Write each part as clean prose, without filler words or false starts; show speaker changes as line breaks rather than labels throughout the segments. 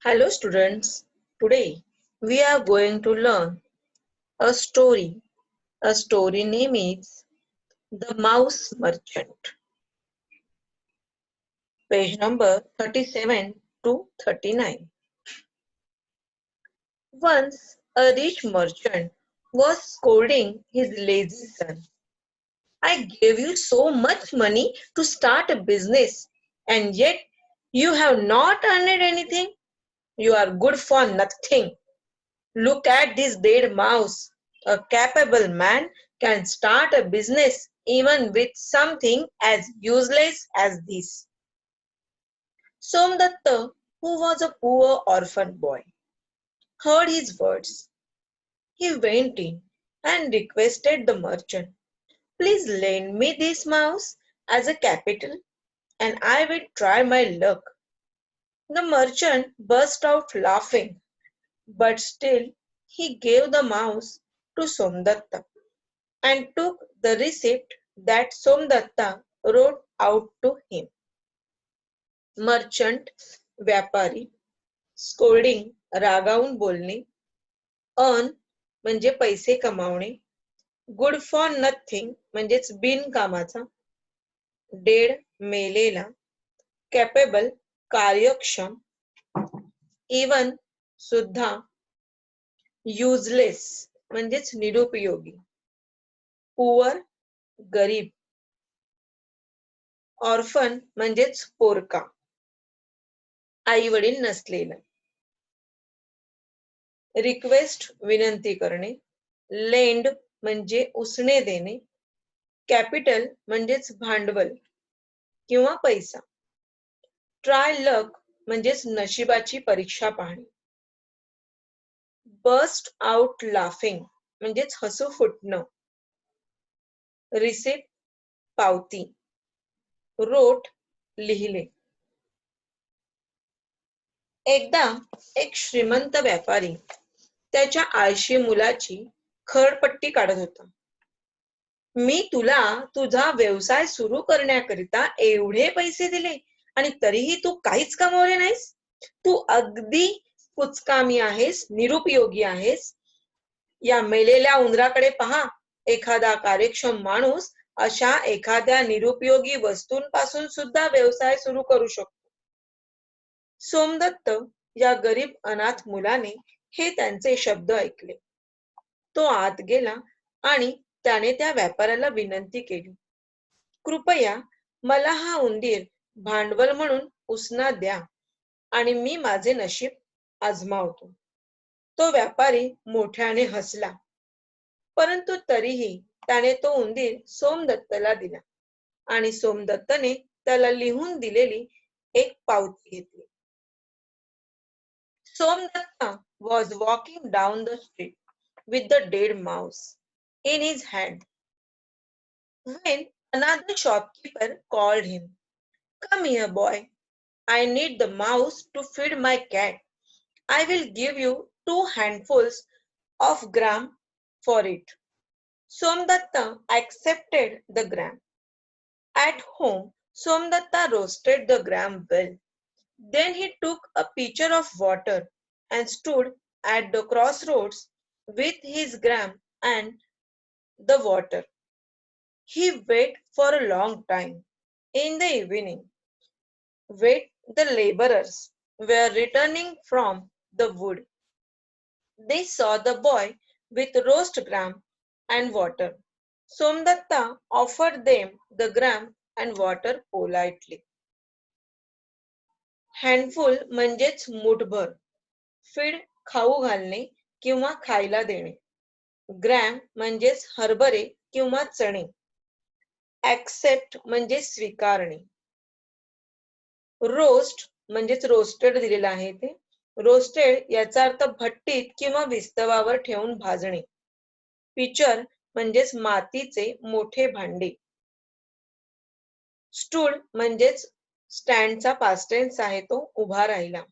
Hello students, today we are going to learn a story. A story name is The Mouse Merchant. Page number 37 to 39. Once a rich merchant was scolding his lazy son. I gave you so much money to start a business and yet you have not earned anything. You are good for nothing. Look at this dead mouse. A capable man can start a business even with something as useless as this. Somdatta, who was a poor orphan boy, heard his words. He went in and requested the merchant, please lend me this mouse as a capital and I will try my luck. The merchant burst out laughing, but still he gave the mouse to Somdatta and took the receipt that Somdatta wrote out to him. Merchant व्यापारी scolding रागावून बोलणे earn म्हणजे पैसे कमावणे good for nothing म्हणजेच बिनकामाचा dead मेलेला capable कार्यक्षम even सुद्धा useless म्हणजेच निरुपयोगी poor गरीब ऑर्फन म्हणजेच पोरका आई वडील नसलेला रिक्वेस्ट विनंती करणे लेंड म्हणजे उसने देणे कॅपिटल म्हणजेच भांडवल किंवा पैसा ट्राय लक म्हणजेच नशिबाची परीक्षा पाहणे बस्ट आउट लाफिंग म्हणजेच हसू फुटणं रिसिप्ट पावती रोट लिहिले एकदा एक श्रीमंत व्यापारी त्याच्या आळशी मुलाची खरडपट्टी काढत होता मी तुला तुझा व्यवसाय सुरू करण्याकरिता एवढे पैसे दिले आणि तरीही तू काहीच कमवले नाहीस तू अगदी कुचकामी आहेस निरुपयोगी आहेस या मेलेल्या उंदराकडे पहा एखादा कार्यक्षम माणूस अशा एखाद्या निरुपयोगी वस्तूंपासून सुद्धा व्यवसाय सुरू करू शकतो सोमदत्त या गरीब अनाथ मुलाने हे त्यांचे शब्द ऐकले तो आत गेला आणि त्याने त्या व्यापाऱ्याला विनंती केली कृपया मला हा उंदीर भांडवल म्हणून उसना द्या आणि मी माझे नशीब आजमावतो तो व्यापारी मोठ्याने हसला परंतु तरीही त्याने तो उंदीर सोमदत्तला दिला आणि सोमदत्तने त्याला लिहून दिलेली एक पावती घेतली Somdatta was walking down the street with the dead mouse in his hand when another shopkeeper called him. Come here, boy. I need the mouse to feed my cat. I will give you 2 handfuls of gram for it. Somdatta accepted the gram. At home, Somdatta roasted the gram well. Then he took a pitcher of water and stood at the crossroads with his gram and the water. He waited for a long time. In the evening, when the laborers were returning from the wood, they saw the boy with roast gram and water. Somdatta offered them the gram and water politely. हँडफुल म्हणजेच मुठभर feed खाऊ घालणे किंवा खायला देणे gram म्हणजेच हरभरे किंवा चणे ऍक्सेप्ट म्हणजे स्वीकारणे रोस्ट म्हणजेच रोस्टेड दिलेला आहे ते रोस्टेड याचा अर्थ भट्टीत किंवा विस्तवावर ठेवून भाजणे पिचर म्हणजेच मातीचे मोठे भांडे स्टूल म्हणजेच स्टँडचा पास्ट टेन्स आहे तो उभा राहिला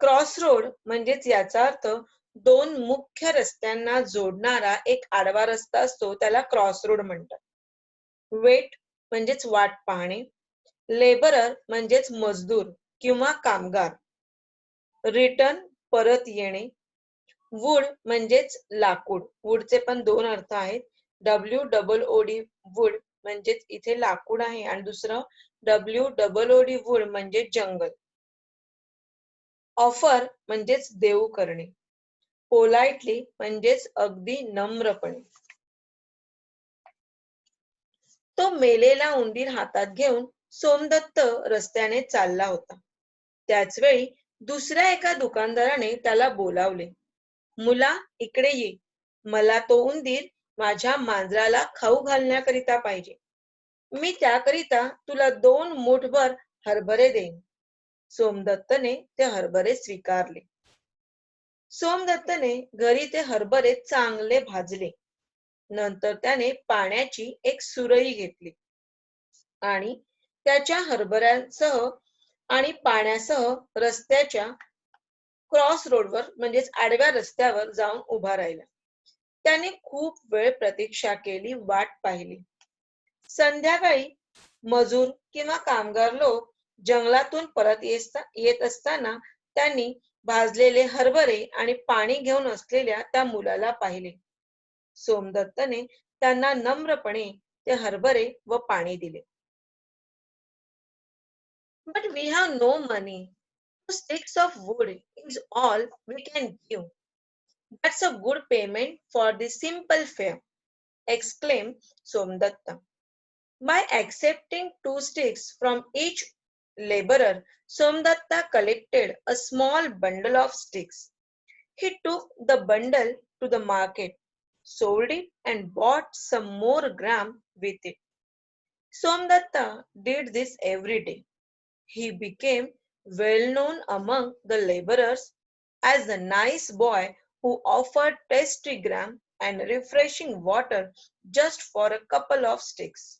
क्रॉस रोड म्हणजेच याचा अर्थ दोन मुख्य रस्त्यांना जोडणारा एक आडवा रस्ता असतो त्याला क्रॉस रोड म्हणतात वेट म्हणजेच वाट पाहणे लेबरर म्हणजेच मजदूर किंवा कामगार रिटर्न परत येणे. वूड म्हणजेच लाकूड. वूडचे पण दोन अर्थ आहेत. WOOD वूड म्हणजेच इथे लाकूड आहे आणि दुसरं WOOD वूड म्हणजे जंगल. ऑफर म्हणजेच देऊ करणे. पोलाइटली म्हणजेच अगदी नम्रपणे. तो मेलेला उंदीर हातात घेऊन सोमदत्त रस्त्याने चालला होता. त्याच वेळी दुसऱ्या एका दुकानदाराने त्याला बोलावले. मुला, इकडे ये. मला तो उंदीर माझ्या मांजराला खाऊ घालण्याकरिता पाहिजे. मी त्याकरिता तुला 2 मूठभर हरभरे देईन. सोमदत्तने ते हरभरे स्वीकारले. सोमदत्तने घरी ते हरभरे चांगले भाजले. नंतर त्याने पाण्याची एक सुरई घेतली आणि त्याच्या हरभऱ्यांसह आणि पाण्यासह रस्त्याच्या क्रॉस रोडवर म्हणजेच आडव्या रस्त्यावर जाऊन उभा राहिला. त्याने खूप वेळ प्रतीक्षा केली, वाट पाहिली. संध्याकाळी मजूर किंवा कामगार लोक जंगलातून परत येत असताना त्यांनी भाजलेले हरभरे आणि पाणी घेऊन असलेल्या त्या मुलाला पाहिले. सोमदत्तने त्यांना नम्रपणे ते हरभरे व पाणी दिले. But we have no money. 2 sticks of wood is all we can give. That's a good payment for the simple fare, exclaimed Somdatta. By accepting 2 sticks from each laborer, Somdatta collected a small bundle of sticks. He took the bundle to the market, sold it, and bought some more gram with it. Somdatta did this every day. He became well known among the laborers as the nice boy who offered tasty gram and refreshing water just for a couple of sticks.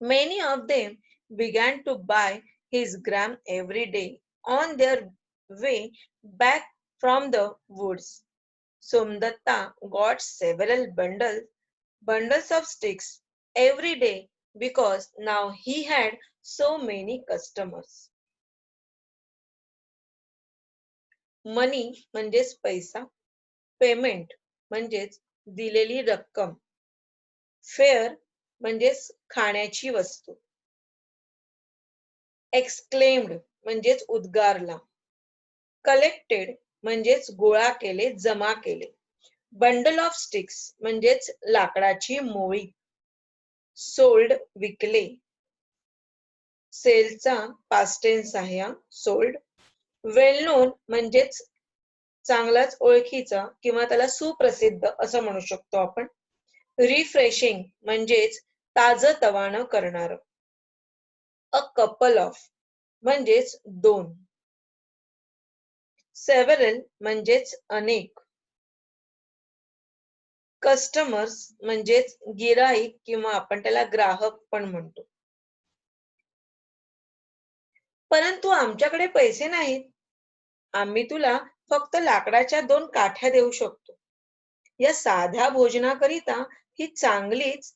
Many of them began to buy his gram every day on their way back from the woods. Somdatta got several bundles of sticks every day because now he had so many customers. मनी म्हणजेच पैसा, payment म्हणजेच दिलेली रक्कम, fair म्हणजेच खाण्याची वस्तू, exclaimed म्हणजेच उद्गारला, collected म्हणजेच गोळा केले, जमा केले, बंडल ऑफ स्टिक्स म्हणजेच लाकडाची मोळी, सोल्ड विकले, सेलचा पास्ट टेन्स आहे हा, सोल्ड, वेल नोन म्हणजेच चांगलाच ओळखीचा किंवा त्याला सुप्रसिद्ध असं म्हणू शकतो आपण. रिफ्रेशिंग म्हणजेच ताजतवानं करणार. अ कपल ऑफ म्हणजेच 2. सेव्हरल म्हणजेच अनेक. कस्टमर्स म्हणजेच गिराईक किंवा आपण त्याला ग्राहक पण म्हणतो. परंतु आमच्याकडे पैसे नाहीत. आम्ही तुला फक्त लाकडाच्या 2 काठ्या देऊ शकतो. या साध्या भोजनाकरिता ही चांगलीच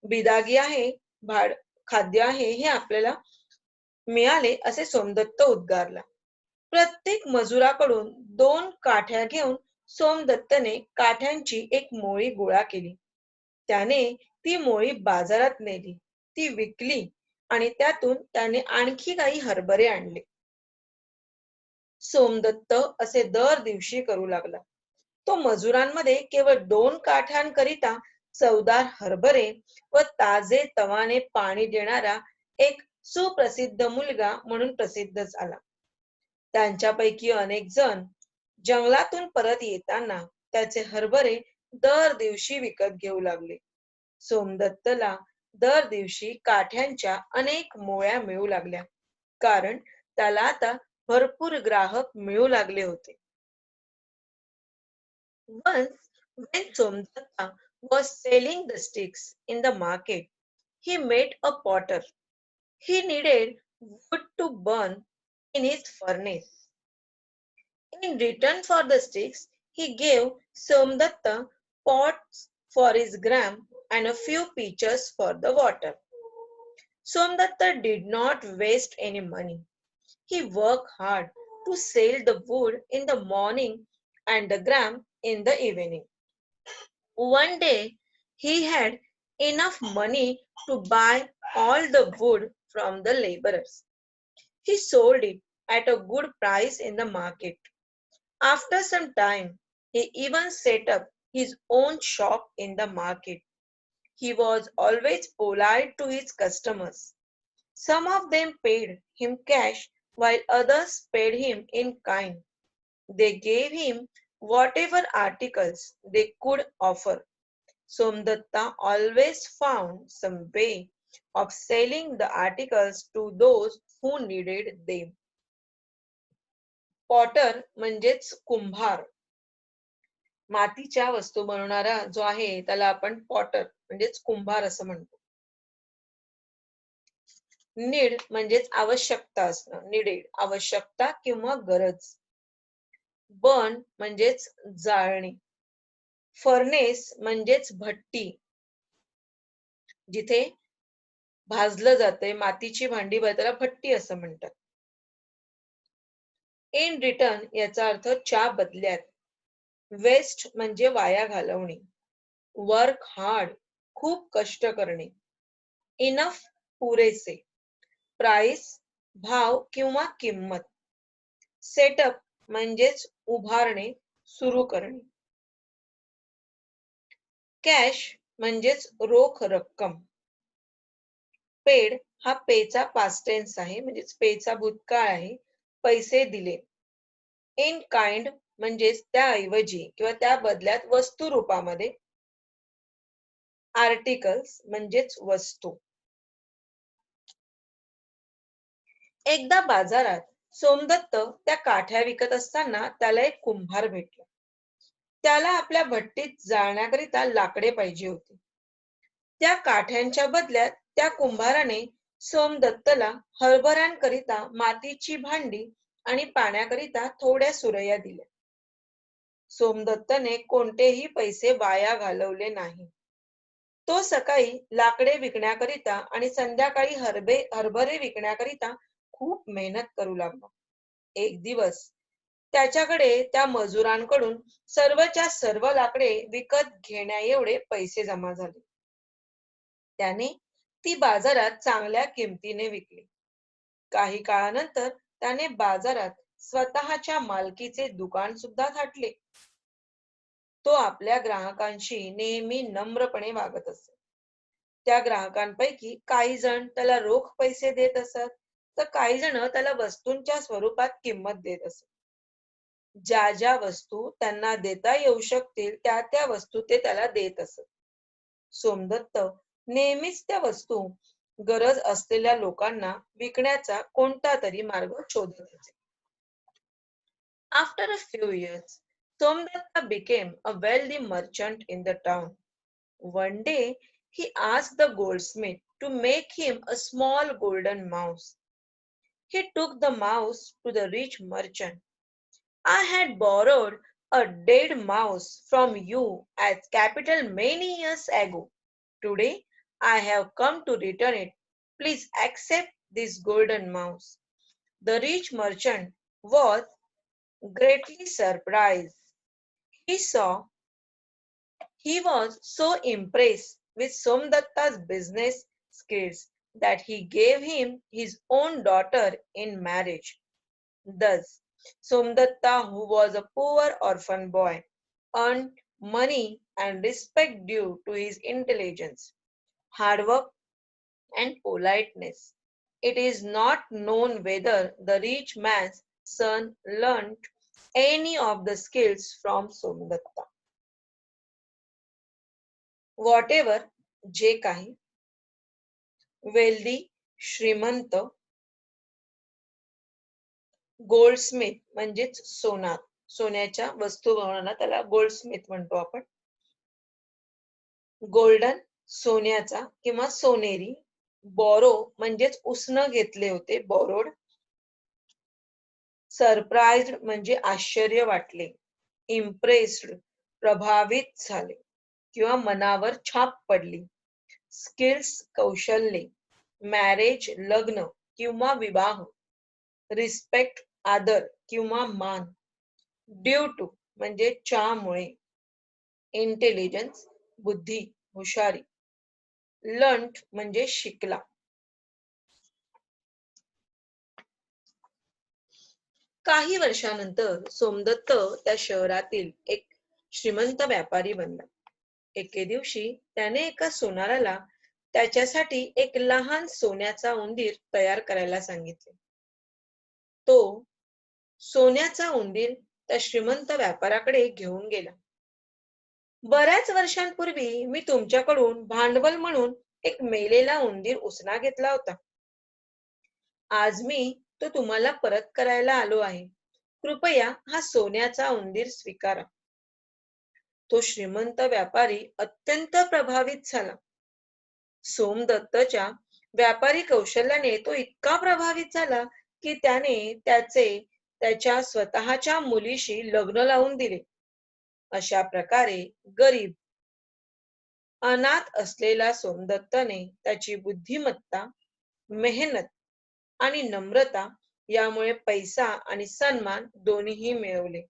बिदागी आहे, खाद्य आहे हे आपल्याला मिळाले असे सोमदत्त उद्गारला. प्रत्येक मजुराकडून 2 काठ्या घेऊन सोमदत्तने काठ्यांची एक मोळी गोळा केली. त्याने ती मोळी बाजारात नेली, ती विकली आणि त्यातून त्याने आणखी काही हरभरे आणले. सोमदत्त असे दर दिवशी करू लागला. तो मजुरांमध्ये केवळ 2 काठ्यांकरिता चवदार हरभरे व ताजे तवाने पाणी देणारा एक सुप्रसिद्ध मुलगा म्हणून प्रसिद्ध झाला. त्यांच्यापैकी अनेक जण जंगलातून परत येताना त्याचे हरभरे दर दिवशी विकत घेऊ लागले. सोमदत्तला दर दिवशी काठ्यांच्या अनेक मोळ्या मिळू लागल्या, कारण त्याला आता भरपूर ग्राहक मिळू लागले होते. Once, when Somdatta was selling the sticks in the market, he met a potter. He needed wood to burn in his furnace. In return for the sticks, he gave Somdatta pots for his gram and a few pitchers for the water. Somdatta did not waste any money. He worked hard to sell the wood in the morning and the gram in the evening. One day he had enough money to buy all the wood from the laborers. He sold it at a good price in the market. After some time, he even set up his own shop in the market. He was always polite to his customers. Some of them paid him cash while others paid him in kind. They gave him whatever articles they could offer. Somdatta always found some way of selling the articles to those who needed them. Potter म्हणजेच कुंभार. मातीच्या वस्तू बनवणारा जो आहे त्याला आपण Potter म्हणजेच कुंभार असं म्हणतो. नीड म्हणजेच आवश्यकता असणं, निडेड आवश्यकता किंवा गरज. बर्न म्हणजेच जाळणे. फर्नेस म्हणजेच भट्टी, जिथे भाजलं जाते मातीची भांडी त्याला भट्टी असं म्हणतात. इन रिटर्न याचा अर्थ च्या बदल्यात. वेस्ट म्हणजे वाया घालवणे. वर्क हार्ड खूप कष्ट करणे. इनफ पुरेसे. प्राइस भाव किंवा किंमत. सेटअप म्हणजेच उभारणे, सुरू करणे. कॅश म्हणजेच रोख रक्कम. पेड हा पेचा पास्ट टेन्स आहे, म्हणजेच पेचा भूतकाळ आहे. पैसे दिले. इन काइंड म्हणजेच त्याऐवजी किंवा त्या बदल्यात वस्तू रूपामध्ये. आर्टिकल्स म्हणजेच वस्तू. एकदा बाजारात सोमदत्त त्या काठ्या विकत असताना त्याला एक कुंभार भेटला. त्याला आपल्या भट्टीत जाळण्याकरिता लाकडे पाहिजे होती. त्या काठ्यांच्या बदल्यात त्या कुंभाराने सोमदत्तला हरभऱ्यांकरिता मातीची भांडी आणि पाण्याकरिता थोड्या सुरया दिल्या. सोमदत्तने कोणतेही पैसे वाया घालवले नाही. तो सकाळी लाकडे विकण्याकरिता आणि संध्याकाळी हरभरे विकण्याकरिता खूप मेहनत करू लागला. एक दिवस त्याच्याकडे त्या मजुरांकडून सर्वच्या सर्व लाकडे विकत घेण्या एवढे पैसे जमा झाले. त्याने ती बाजारात चांगल्या किमतीने विकली. काही काळानंतर त्याने बाजारात स्वतःच्या मालकीचे दुकान सुद्धा थाटले. तो आपल्या ग्राहकांशी नेहमी नम्रपणे वागत असे. त्या ग्राहकांपैकी काही जण त्याला रोख पैसे देत असत, तर काही जण त्याला वस्तूंच्या स्वरूपात किंमत देत असत. ज्या ज्या वस्तू त्यांना देता येऊ शकतील त्या त्या वस्तू ते त्याला देत असत. सोमदत्त नेहमीच त्या वस्तू गरज असलेल्या लोकांना विकण्याचा कोणता तरी मार्ग शोधत असे. After a few years, Somdatta became a wealthy merchant in the town. One day, he asked the goldsmith to make him a small golden mouse. He took the mouse to the rich merchant. I had borrowed a dead mouse from you as capital many years ago. Today, I have come to return it. Please accept this golden mouse. The rich merchant was greatly surprised. He saw He was so impressed with Somdatta's business skills that he gave him his own daughter in marriage. Thus, Somdatta, who was a poor orphan boy, earned money and respect due to his intelligence, hard work, and politeness. It is not known whether the rich man's son learned any of the skills from Somdatta. Whatever, जे काही. Wealthy श्रीमंत. Goldsmith म्हणजेच सोनार, सोन्याच्या वस्तू बनवणारा त्याला Goldsmith म्हणतो आपण. गोल्डन सोन्याचा किंवा सोनेरी. बॉरो म्हणजेच उसने घेतले होते, बॉरोड. सरप्राइज्ड म्हणजे आश्चर्य वाटले. इम्प्रेस्ड प्रभावित झाले किंवा मनावर छाप पडली. स्किल्स कौशल्ये. मॅरेज लग्न किंवा विवाह. रिस्पेक्ट आदर किंवा मान, ड्यू टू म्हणजे च्यामुळे, इंटेलिजन्स बुद्धी, हुशारी, लर्न्ड म्हणजे शिकला. काही वर्षानंतर सोमदत्त त्या शहरातील एक श्रीमंत व्यापारी बनला. एके दिवशी त्याने एका सोनाराला त्याच्यासाठी एक लहान सोन्याचा उंदीर तयार करायला सांगितले. तो सोन्याचा उंदीर त्या श्रीमंत व्यापाऱ्याकडे घेऊन गेला. बऱ्याच वर्षांपूर्वी मी तुमच्याकडून भांडवल म्हणून एक मेलेला उंदीर उसना घेतला होता. आज मी तो तुम्हाला परत करायला आलो आहे. कृपया हा सोन्याचा उंदीर स्वीकारा. तो श्रीमंत व्यापारी अत्यंत प्रभावित झाला. सोमदत्तच्या व्यापारी कौशल्याने तो इतका प्रभावित झाला की त्याने त्याच्या स्वतःच्या मुलीशी लग्न लावून दिले. अशा प्रकारे गरीब, अनाथ असलेला सोमदत्तने त्याची बुद्धिमत्ता, मेहनत आणि नम्रता यामुळे पैसा आणि सन्मान दोन्हीही मिळवले.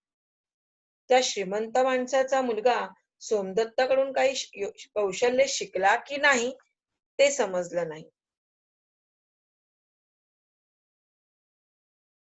त्या श्रीमंत माणसाचा मुलगा सोमदत्ताकडून काही कौशल्य शिकला की नाही ते समजलं नाही.